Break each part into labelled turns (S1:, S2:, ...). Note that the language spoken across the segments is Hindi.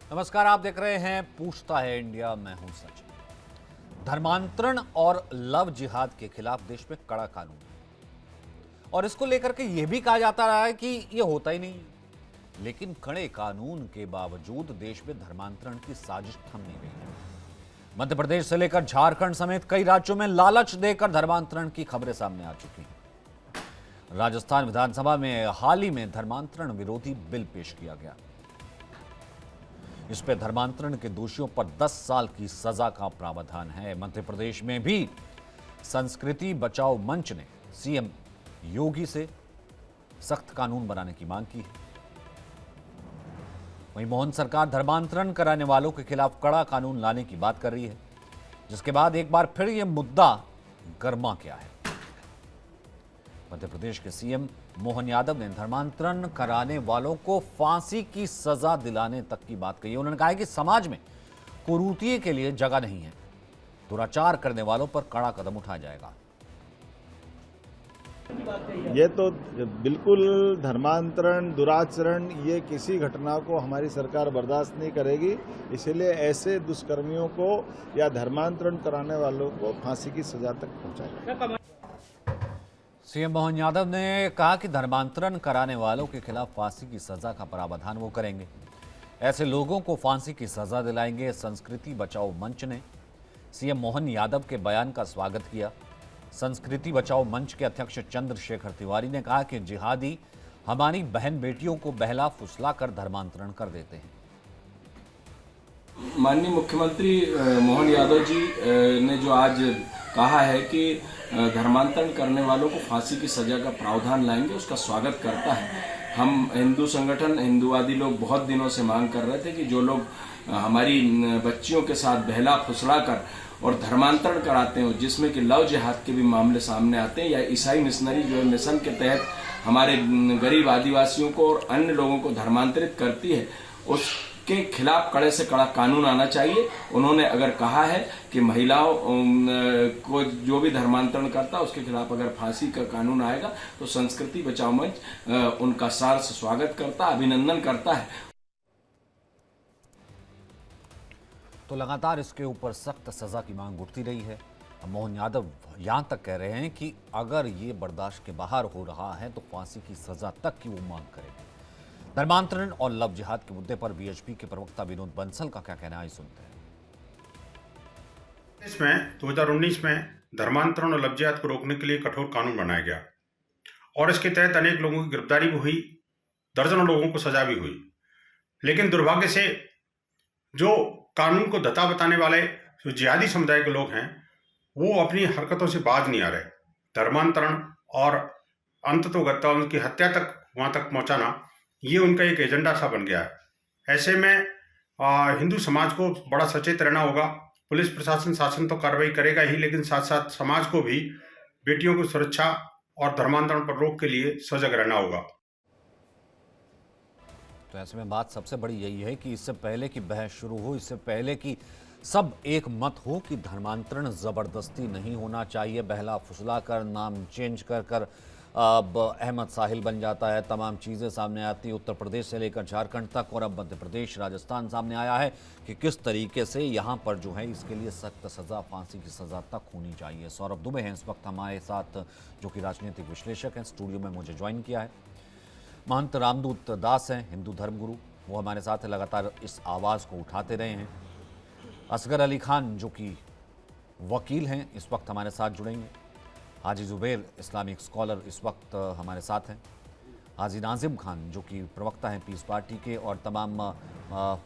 S1: नमस्कार, आप देख रहे हैं पूछता है इंडिया। मैं हूं सचिन। धर्मांतरण और लव जिहाद के खिलाफ देश में कड़ा कानून है और इसको लेकर के यह भी कहा जाता रहा है कि यह होता ही नहीं है। लेकिन कड़े कानून के बावजूद देश में धर्मांतरण की साजिश थम नहीं रही है। मध्य प्रदेश से लेकर झारखंड समेत कई राज्यों में लालच देकर धर्मांतरण की खबरें सामने आ चुकी हैं। राजस्थान विधानसभा में हाल ही में धर्मांतरण विरोधी बिल पेश किया गया। इस पे धर्मांतरण के दोषियों पर 10 साल की सजा का प्रावधान है। मध्य प्रदेश में भी संस्कृति बचाओ मंच ने सीएम योगी से सख्त कानून बनाने की मांग की है। वहीं मोहन सरकार धर्मांतरण कराने वालों के खिलाफ कड़ा कानून लाने की बात कर रही है, जिसके बाद एक बार फिर यह मुद्दा गर्मा गया है। मध्य प्रदेश के सीएम मोहन यादव ने धर्मांतरण कराने वालों को फांसी की सजा दिलाने तक की बात कही है। उन्होंने कहा है कि समाज में कुरीति के लिए जगह नहीं है। दुराचार करने वालों पर कड़ा कदम उठाया जाएगा।
S2: ये तो बिल्कुल धर्मांतरण, दुराचरण, ये किसी घटना को हमारी सरकार बर्दाश्त नहीं करेगी। इसीलिए ऐसे दुष्कर्मियों को या धर्मांतरण कराने वालों को फांसी की सजा तक पहुंचाएगा।
S1: सीएम मोहन यादव ने कहा कि धर्मांतरण कराने वालों के खिलाफ फांसी की सजा का प्रावधान वो करेंगे। ऐसे लोगों को फांसी की सजा दिलाएंगे। संस्कृति बचाओ मंच ने सीएम मोहन यादव के बयान का स्वागत किया। संस्कृति बचाओ मंच के अध्यक्ष चंद्रशेखर तिवारी ने कहा कि जिहादी हमारी बहन बेटियों को बहला फुसला कर धर्मांतरण कर देते हैं।
S3: माननीय मुख्यमंत्री मोहन यादव जी ने जो आज कहा है कि धर्मांतरण करने वालों को फांसी की सजा का प्रावधान लाएंगे, उसका स्वागत करता है। हम हिंदू संगठन, हिंदूवादी लोग बहुत दिनों से मांग कर रहे थे कि जो लोग हमारी बच्चियों के साथ बहला फुसला कर और धर्मांतरण कराते हैं, जिसमें कि लव जिहाद के भी मामले सामने आते हैं, या ईसाई मिशनरी जो मिशन के तहत हमारे गरीब आदिवासियों को और अन्य लोगों को धर्मांतरित करती है, उसके खिलाफ कड़े से कड़ा कानून आना चाहिए। उन्होंने अगर कहा है कि महिलाओं को जो भी धर्मांतरण करता है उसके खिलाफ अगर फांसी का कानून आएगा तो संस्कृति बचाओ मंच उनका सहर्ष स्वागत करता, अभिनंदन करता है।
S1: तो लगातार इसके ऊपर सख्त सजा की मांग उठती रही है। मोहन यादव यहां तक कह रहे हैं कि अगर ये बर्दाश्त के बाहर हो रहा है तो फांसी की सजा तक की वो मांग करेंगे। धर्मांतरण और लव जिहाद के मुद्दे पर बीएचपी के प्रवक्ता विनोद बंसल का क्या कहना है, सुनते हैं।
S4: इसमें 2019 में धर्मांतरण और लव जिहाद को रोकने के लिए कठोर कानून बनाया गया और इसके तहत अनेक लोगों की गिरफ्तारी भी हुई, दर्जनों लोगों को सजा भी हुई। लेकिन दुर्भाग्य से जो कानून को दता बताने वाले जो जिहादी समुदाय के लोग हैं, वो अपनी हरकतों से बाज नहीं आ रहे। धर्मांतरण और अंततोगत्वा उनकी हत्या तक वहां तक पहुंचाना, ये उनका एक एजेंडा सा बन गया है। ऐसे में हिंदू समाज को बड़ा सचेत रहना होगा। पुलिस प्रशासन, शासन तो कार्रवाई करेगा ही, लेकिन साथ साथ समाज को भी बेटियों की सुरक्षा और धर्मांतरण पर रोक के लिए सजग रहना होगा।
S1: तो ऐसे में बात सबसे बड़ी यही है कि इससे पहले कि बहस शुरू हो, इससे पहले कि सब एक मत हो कि धर्मांतरण जबरदस्ती नहीं होना चाहिए। बहला फुसला कर, नाम चेंज कर कर अब अहमद साहिल बन जाता है, तमाम चीज़ें सामने आती है। उत्तर प्रदेश से लेकर झारखंड तक और अब मध्य प्रदेश, राजस्थान सामने आया है कि किस तरीके से यहाँ पर जो है इसके लिए सख्त सज़ा, फांसी की सज़ा तक होनी चाहिए। सौरभ दुबे हैं इस वक्त हमारे साथ, जो कि राजनीतिक विश्लेषक हैं, स्टूडियो में मुझे ज्वाइन किया है। महंत रामदूत दास हैं, हिंदू धर्मगुरु, वो हमारे साथ लगातार इस आवाज़ को उठाते रहे हैं। असगर अली खान जो कि वकील हैं, इस वक्त हमारे साथ जुड़ेंगे। हाजी जुबैर इस्लामिक स्कॉलर इस वक्त हमारे साथ हैं। हाजी नाजिम खान जो कि प्रवक्ता हैं पीस पार्टी के और तमाम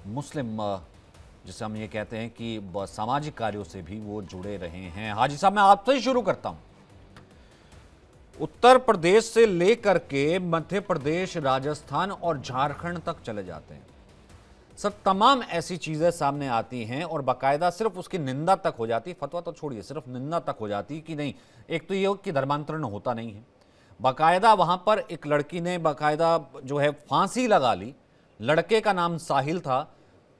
S1: मुस्लिम जिसे हम ये कहते हैं कि सामाजिक कार्यों से भी वो जुड़े रहे हैं। हाजी साहब, मैं आपसे ही शुरू करता हूँ। उत्तर प्रदेश से लेकर के मध्य प्रदेश, राजस्थान और झारखंड तक चले जाते हैं, सर तमाम ऐसी चीजें सामने आती हैं और बाकायदा सिर्फ उसकी निंदा तक हो जाती, फतवा तो छोड़िए, सिर्फ निंदा तक हो जाती कि नहीं। एक तो ये कि धर्मांतरण होता नहीं है, बाकायदा वहां पर एक लड़की ने बाकायदा जो है फांसी लगा ली। लड़के का नाम साहिल था,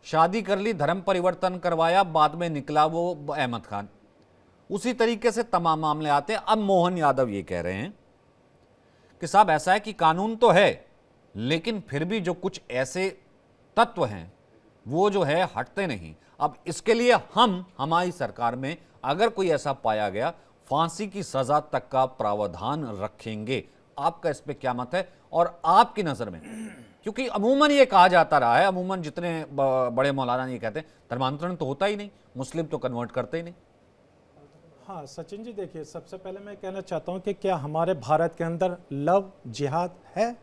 S1: शादी कर ली, धर्म परिवर्तन करवाया, बाद में निकला वो अहमद खान। उसी तरीके से तमाम मामले आते हैं। अब मोहन यादव ये कह रहे हैं कि साहब ऐसा है कि कानून तो है, लेकिन फिर भी जो कुछ ऐसे तत्व हैं वो जो है हटते नहीं। अब इसके लिए हम हमारी सरकार में अगर कोई ऐसा पाया गया, फांसी की सजा तक का प्रावधान रखेंगे। आपका इस पे क्या मत है और आपकी नजर में, क्योंकि अमूमन ये कहा जाता रहा है, अमूमन जितने बड़े मौलाना ये कहते हैं धर्मांतरण तो होता ही नहीं, मुस्लिम तो कन्वर्ट करते ही नहीं।
S5: हाँ सचिन जी, देखिए सबसे पहले मैं कहना चाहता हूँ कि क्या हमारे भारत के अंदर लव जिहाद है?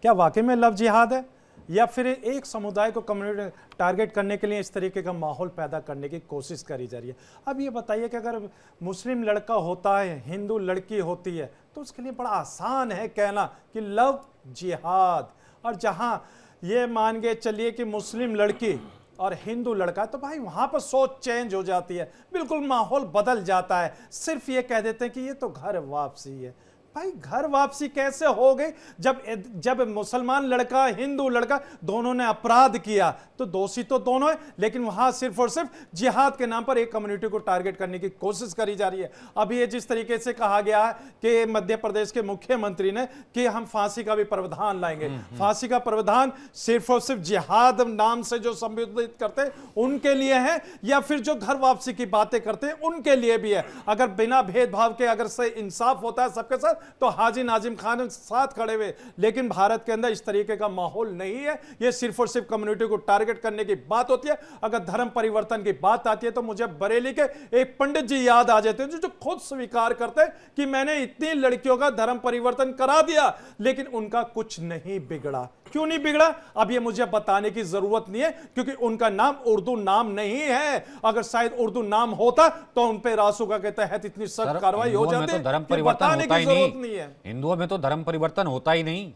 S5: क्या वाकई में लव जिहाद है, या फिर एक समुदाय को कम्युनिटी टारगेट करने के लिए इस तरीके का माहौल पैदा करने की कोशिश करी जा रही है? अब ये बताइए कि अगर मुस्लिम लड़का होता है, हिंदू लड़की होती है, तो उसके लिए बड़ा आसान है कहना कि लव जिहाद, और जहां ये मान के चलिए कि मुस्लिम लड़की और हिंदू लड़का, तो भाई वहां पर सोच चेंज हो जाती है, बिल्कुल माहौल बदल जाता है। सिर्फ ये कह देते हैं कि ये तो घर वापसी है। भाई घर वापसी कैसे हो गई जब मुसलमान लड़का हिंदू लड़का दोनों ने अपराध किया, तो दोषी तो दोनों है, लेकिन वहां सिर्फ और सिर्फ जिहाद के नाम पर एक कम्युनिटी को टारगेट करने की कोशिश करी जा रही है। अब ये जिस तरीके से कहा गया है कि मध्य प्रदेश के मुख्यमंत्री ने कि हम फांसी का भी प्रावधान लाएंगे, फांसी का प्रावधान सिर्फ और सिर्फ जिहाद नाम से जो संबोधित करते हैं उनके लिए है, या फिर जो घर वापसी की बातें करते हैं उनके लिए भी है? अगर बिना भेदभाव के अगर से इंसाफ होता है सबके साथ, तो हाजी नाजिम खान साथ खड़े हुए, लेकिन भारत के अंदर इस तरीके का माहौल नहीं है। यह सिर्फ और सिर्फ कम्युनिटी को टारगेट करने की बात होती है। अगर धर्म परिवर्तन की बात आती है तो मुझे बरेली के एक पंडित जी याद आ जाते हैं जो खुद स्वीकार करते हैं कि मैंने इतनी लड़कियों का धर्म परिवर्तन करा दिया, लेकिन उनका कुछ नहीं बिगड़ा। क्यों नहीं बिगड़ा? अब ये मुझे बताने की जरूरत नहीं है, क्योंकि उनका नाम उर्दू नाम नहीं है। अगर शायद उर्दू नाम होता तो उन पे रासुका के तहत इतनी सख्त कार्रवाई हो जाती।
S1: तो धर्म परिवर्तन होता ही नहीं, हिंदुओं में तो धर्म परिवर्तन होता ही नहीं,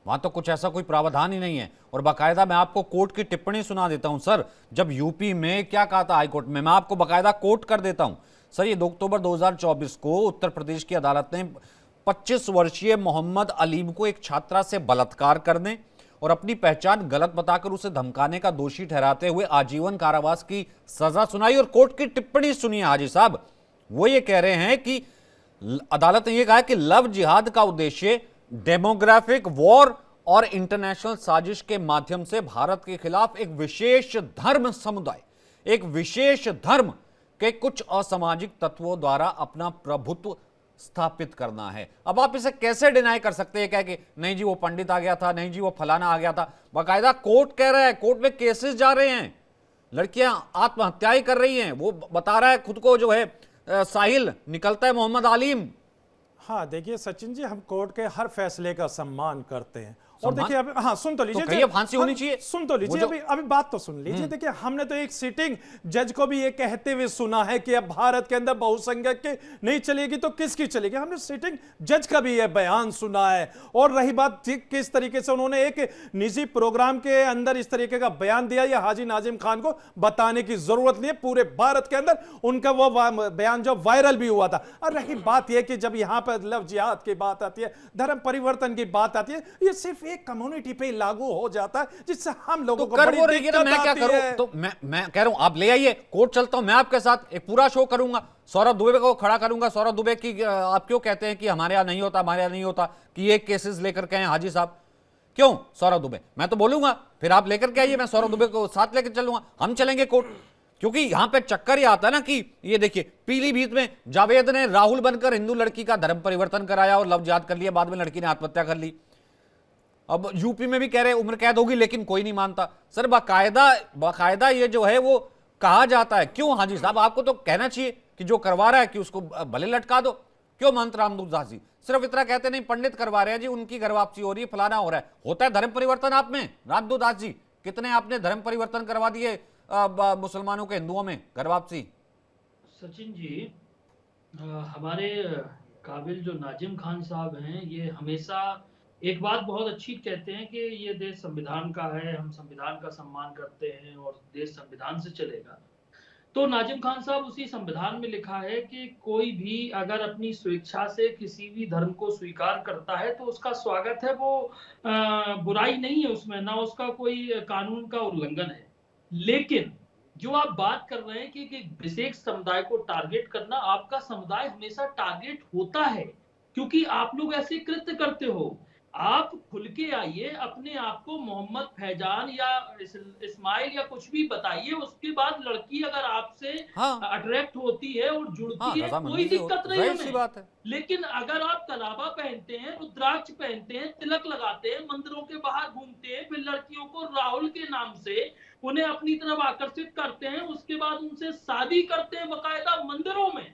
S1: वहां तो कुछ ऐसा कोई प्रावधान ही नहीं है। और बाकायदा मैं आपको कोर्ट की टिप्पणी सुना देता हूं सर, जब यूपी में क्या कहा था हाईकोर्ट में, मैं आपको बाकायदा कोर्ट कर देता हूं सर। ये 2 अक्टूबर 2024 को उत्तर प्रदेश की अदालत ने 25 वर्षीय मोहम्मद अलीम को एक छात्रा से बलात्कार करने और अपनी पहचान गलत बताकर उसे धमकाने का दोषी ठहराते हुए आजीवन कारावास की सजा सुनाई। और कोर्ट की टिप्पणी सुनिए हाजी साहब, वो ये कह रहे हैं कि अदालत ने यह कहा कि लव जिहाद का उद्देश्य डेमोग्राफिक वॉर और इंटरनेशनल साजिश के माध्यम से भारत के खिलाफ एक विशेष धर्म समुदाय, एक विशेष धर्म के कुछ असामाजिक तत्वों द्वारा अपना प्रभुत्व स्थापित करना है। अब आप इसे कैसे डिनाई कर सकते हैं, कह के नहीं जी वो पंडित आ गया था, नहीं जी वो फलाना आ गया था। बाकायदा कोर्ट कह रहा है, कोर्ट में केसेस जा रहे हैं, लड़कियां आत्महत्याएं कर रही हैं। वो बता रहा है खुद को जो है साहिल, निकलता है मोहम्मद आलिम।
S5: हाँ देखिए सचिन जी, हम कोर्ट के हर फैसले का सम्मान करते हैं। और देखिए अभी हाँ सुन तो लीजिए,
S1: तो फांसी होनी चाहिए,
S5: सुन तो लीजिए, अभी बात तो सुन लीजिए। देखिए हमने तो एक सिटिंग जज को भी ये कहते हुए सुना है कि अब भारत के अंदर बहुसंख्यक की नहीं चलेगी तो किसकी चलेगी। हमने सिटिंग जज का भी ये बयान सुना है। और रही बात किस तरीके से उन्होंने एक निजी प्रोग्राम के अंदर इस तरीके का बयान दिया, यह हाजी नाजिम खान को बताने की जरूरत नहीं है, पूरे भारत के अंदर उनका वो बयान जो वायरल भी हुआ था। और रही बात यह कि जब यहां पर लव जिहाद की बात आती है, धर्म परिवर्तन की बात आती है, ये सिर्फ एक कम्युनिटी पे लागू हो जाता है, जिससे हम लोगों को बड़ी दिक्कत आती है। मैं क्या करूं?
S1: तो मैं कह रहा हूं आप ले आइए, कोर्ट चलता हूं मैं आपके साथ, एक पूरा शो करूंगा, सौरभ दुबे को खड़ा करूंगा। सौरभ दुबे की आप क्यों कहते हैं कि हमारे यहां नहीं होता, हमारे यहां नहीं होता, कि ये केसेस लेकर के आए हाजी साहब? क्यों सौरभ दुबे? मैं तो बोलूंगा, फिर आप लेकर के आइए, मैं सौरभ दुबे को साथ लेकर चलूंगा, हम चलेंगे कोर्ट। क्योंकि यहां पे चक्कर ये आता है ना कि ये देखिए पीलीभीत में जावेद ने राहुल बनकर हिंदू लड़की का धर्म परिवर्तन कराया और लव जिहाद कर लिया, बाद में लड़की ने आत्महत्या कर ली। अब यूपी में भी कह रहे उम्र कैद होगी, लेकिन कोई नहीं मानता। सर बाकायदा ये जो है वो कहा जाता है। क्यों हाजी साहब? आपको तो कहना चाहिए कि जो करवा रहा है कि उसको भले लटका दो। क्यों मंत रामदूत दास जी सिर्फ इतना कहते नहीं, पंडित करवा रहे हैं जी, उनकी घर वापसी हो रही है, फलाना हो रहा है। होता है धर्म परिवर्तन आप में? रामदूत दास जी, कितने आपने धर्म परिवर्तन करवा दिए मुसलमानों के हिंदुओं में घर वापसी?
S6: सचिन जी, हमारे काबिल जो नाजिम खान साहब हैं, ये हमेशा एक बात बहुत अच्छी कहते हैं कि ये देश संविधान का है, हम संविधान का सम्मान करते हैं और देश संविधान से चलेगा। तो नाजिम खान साहब, उसी संविधान में लिखा है कि कोई भी अगर अपनी स्वेच्छा से किसी भी धर्म को स्वीकार करता है तो उसका स्वागत है, वो बुराई नहीं है उसमें, ना उसका कोई कानून का उल्लंघन है। लेकिन जो आप बात कर रहे हैं कि विशेष समुदाय को टारगेट करना, आपका समुदाय हमेशा टारगेट होता है क्योंकि आप लोग ऐसे कृत्य करते हो। आप खुल के आइए, अपने आप को मोहम्मद फैजान या इस्माइल या कुछ भी बताइए, उसके बाद लड़की अगर आपसे
S1: हाँ।
S6: अट्रैक्ट होती है और
S1: हाँ,
S6: जुड़ती है,
S1: रजामंदी
S6: कोई
S1: से
S6: दिक्कत नहीं
S1: जाहिर सी
S6: हमें।
S1: बात है।
S6: लेकिन अगर आप कलाबा पहनते हैं, रुद्राक्ष पहनते हैं, तिलक लगाते हैं, मंदिरों के बाहर घूमते हैं, फिर लड़कियों को राहुल के नाम से उन्हें अपनी तरफ आकर्षित करते हैं, उसके बाद उनसे शादी करते हैं बकायदा मंदिरों में,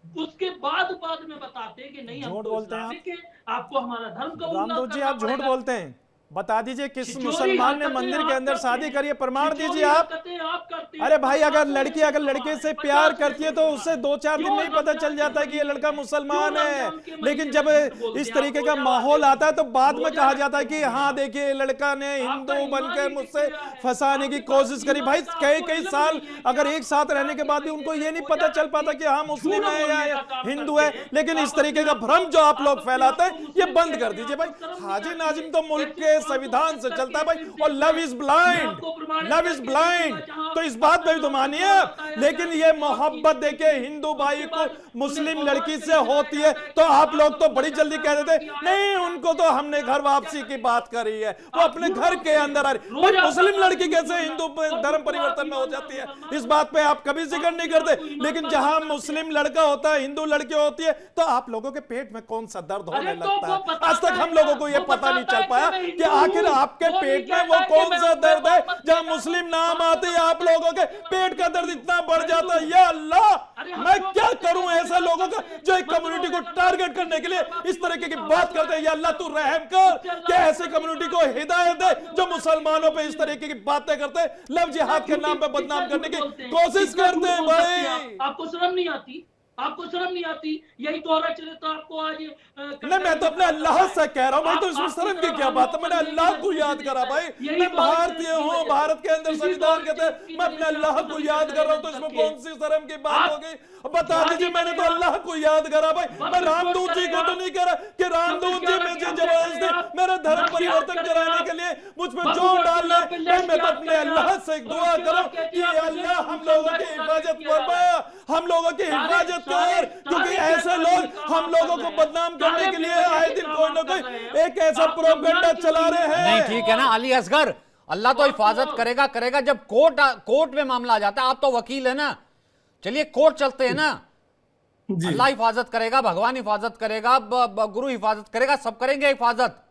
S6: उसके बाद में बताते हैं कि नहीं हम
S5: झूठ
S6: तो
S5: बोलते हैं
S6: इस्लामिक हैं, आपको हमारा धर्म कबूल
S5: रामदूत जी,
S6: करना
S5: आप झूठ
S6: पड़ेगा।
S5: बोलते हैं। बता दीजिए किस
S6: छिछोरी
S5: मुसलमान ने
S6: हरकतें
S5: मंदिर
S6: आप
S5: के अंदर
S6: करते
S5: शादी
S6: हैं,
S5: करी है, प्रमाण
S6: छिछोरी
S5: दीजिए आप।
S6: हरकतें आप करते हैं,
S5: अरे भाई, अगर
S6: पचास
S5: लड़की
S6: में
S5: अगर
S6: से
S5: लड़के से
S6: 50
S5: प्यार
S6: में
S5: करती है
S6: से
S5: तो उससे 2-4 दिन
S6: क्यों
S5: में ही पता चल
S6: रमजान
S5: जाता है
S6: के
S5: कि ये लड़का
S6: महीने में,
S5: मुसलमान
S6: क्यों
S5: है।
S6: रमजान के
S5: लेकिन
S6: महीने
S5: जब
S6: में झूठ बोलते
S5: इस
S6: हैं?
S5: तरीके
S6: आप
S5: का
S6: रोजा
S5: माहौल
S6: वाले
S5: आता है तो बाद में
S6: रोजा
S5: कहा
S6: रखते
S5: जाता है कि
S6: हैं
S5: हाँ
S6: आप।
S5: देखिए, ये लड़का ने
S6: आपका
S5: हिंदू
S6: ईमान
S5: बनकर
S6: ही
S5: मुझसे
S6: दिख गया है।
S5: फंसाने की
S6: आपके पास
S5: कोशिश करी। भाई
S6: ईमान का
S5: कई
S6: आपको
S5: कई
S6: इल्म
S5: साल
S6: नहीं है कि
S5: अगर
S6: आप
S5: एक साथ रहने के
S6: रमजान
S5: बाद भी
S6: के
S5: उनको
S6: महीने
S5: ये
S6: में
S5: नहीं
S6: रोजा
S5: पता चल पाता
S6: रख
S5: कि
S6: के
S5: हाँ मुस्लिम
S6: झूठ
S5: है
S6: बोलने
S5: या
S6: का काम
S5: हिंदू
S6: करते
S5: है।
S6: हैं।
S5: लेकिन
S6: आप
S5: इस तरीके
S6: अपने
S5: का
S6: आप को-
S5: भ्रम जो आप लोग
S6: अपने
S5: फैलाते
S6: आप
S5: हैं,
S6: को
S5: ये
S6: मुस्लिम
S5: बंद कर
S6: कहते हैं,
S5: दीजिए भाई।
S6: आपको शर्म नहीं
S5: हाजी
S6: आती
S5: नाजिम
S6: है।
S5: तो मुल्क
S6: ऐसे
S5: के
S6: फालतू
S5: संविधान से
S6: हरकत
S5: चलता है
S6: करके
S5: भाई, और
S6: देश
S5: लव
S6: में
S5: इज
S6: मैं
S5: ब्लाइंड,
S6: आपको प्रमाणित
S5: लव इज
S6: करके
S5: ब्लाइंड।
S6: देखूंगा, जहां
S5: तो इस बात पे भी तो मानिए।
S6: बताया
S5: लेकिन
S6: जाए
S5: ये
S6: कि
S5: मोहब्बत
S6: उसकी
S5: देखे हिंदू भाई
S6: उसके
S5: को
S6: बाद
S5: मुस्लिम
S6: उन्हें
S5: लड़की
S6: बहुत
S5: से
S6: कहीं
S5: होती
S6: जाया
S5: है
S6: जाता है
S5: तो
S6: कि
S5: आप लोग तो
S6: आपको
S5: बड़ी जल्दी कह देते
S6: की आयत
S5: नहीं,
S6: है,
S5: उनको तो हमने घर वापसी की बात करी है, वो
S6: आप
S5: अपने
S6: झूठ
S5: घर के
S6: बोलते हैं।
S5: अंदर आ रही।
S6: रोज
S5: भाई
S6: आप
S5: मुस्लिम
S6: बताते
S5: लड़की
S6: हैं
S5: कैसे
S6: झूठ
S5: हिंदू
S6: बोलना। और
S5: धर्म
S6: खुद को
S5: परिवर्तन
S6: आप
S5: में हो
S6: ईमानदार
S5: जाती है,
S6: मुसलमान
S5: इस बात पे आप कभी जिक्र
S6: आप
S5: नहीं
S6: अपने आप को
S5: करते।
S6: ईमानदार
S5: लेकिन जहां
S6: बताते हैं।
S5: मुस्लिम लड़का होता है, हिंदू लड़की होती है, तो आप लोगों के पेट में कौन सा दर्द होने
S6: अरे तो
S5: लगता
S6: वो
S5: है।
S6: बताता
S5: आज तक
S6: है
S5: हम लोगों को
S6: क्या?
S5: ये
S6: वो
S5: पता नहीं
S6: बताता
S5: चल
S6: है
S5: पाया
S6: कि मैं
S5: कि
S6: हिंदू
S5: आखिर
S6: हूँ।
S5: आपके
S6: वो नहीं
S5: पेट में
S6: कहता
S5: वो
S6: है कि
S5: कौन
S6: मैं
S5: सा दर्द है।
S6: मोहम्मद
S5: जब
S6: फैजान
S5: मुस्लिम
S6: हूँ।
S5: नाम
S6: आप
S5: आते ही आप लोगों के पेट का दर्द इतना बढ़ जाता है।
S6: हिंदू।
S5: या अल्लाह,
S6: अरे हम
S5: मैं
S6: जो
S5: क्या
S6: करते
S5: करूं
S6: हैं,
S5: ऐसे लोगों का जो एक
S6: मंदिरों
S5: कम्युनिटी
S6: में
S5: को
S6: अगर
S5: टारगेट करने के लिए
S6: आप
S5: इस तरीके की
S6: का
S5: बात करते हैं। या अल्लाह तू रहम कर कि ऐसे कम्युनिटी को हिदायत दे जो मुसलमानों पे इस तरीके की बातें करते हैं, लव जिहाद के नाम पे बदनाम करने की कोशिश करते हैं। भाई
S6: आपको शर्म नहीं आती? आपको शर्म नहीं आती? यही दोहरा चरित्र आपको आज
S5: नहीं, मैं तो अपने अल्लाह से कह रहा हूँ भाई, तो इसमें
S6: आपकी
S5: शर्म की
S6: तरफ
S5: क्या
S6: हम
S5: बात है।
S6: लोग
S5: मैंने
S6: करने की
S5: अल्लाह को
S6: वजह
S5: याद
S6: से
S5: करा भाई,
S6: यही
S5: मैं
S6: दोहरा
S5: भारतीय
S6: चरित्र की
S5: हूँ,
S6: वजह
S5: भारत के
S6: से।
S5: अंदर
S6: इसी
S5: संविधान
S6: दोहरे
S5: कहते हैं,
S6: चरित्र की
S5: मैं
S6: वजह
S5: अपने
S6: से
S5: अल्लाह
S6: आपको
S5: को
S6: नबी
S5: याद कर रहा हूँ, तो
S6: करके
S5: इसमें कौन सी शर्म की बात हो गई। बता
S6: जिहादी
S5: दीजिए, मैंने तो
S6: करेगा।
S5: अल्लाह को याद करा भाई। मैं
S6: बस
S5: रामदूत जी को तो नहीं करा कि रामदूत जी मुझे जबरदस्ती मेरा धर्म परिवर्तन कराने के लिए मुझ पर जोर डाल ले। भाई मैं तो अपने अल्लाह से एक दुआ करूं कि अल्लाह हम लोगों की हिफाजत फरमाया, हम लोगों की हिफाजत कर, क्योंकि ऐसे लोग हम लोगों को बदनाम करने के लिए आए दिन कोई ना कोई एक ऐसा प्रोपेगेंडा चला रहे हैं।
S1: नहीं, ठीक है ना अली असगर, अल्लाह तो हिफाजत करेगा। जब कोर्ट में मामला आ जाता है, आप तो वकील है ना, चलिए कोर्ट चलते हैं ना। अल्लाह हिफाजत करेगा, भगवान हिफाजत करेगा, गुरु हिफाजत करेगा, सब करेंगे हिफाजत।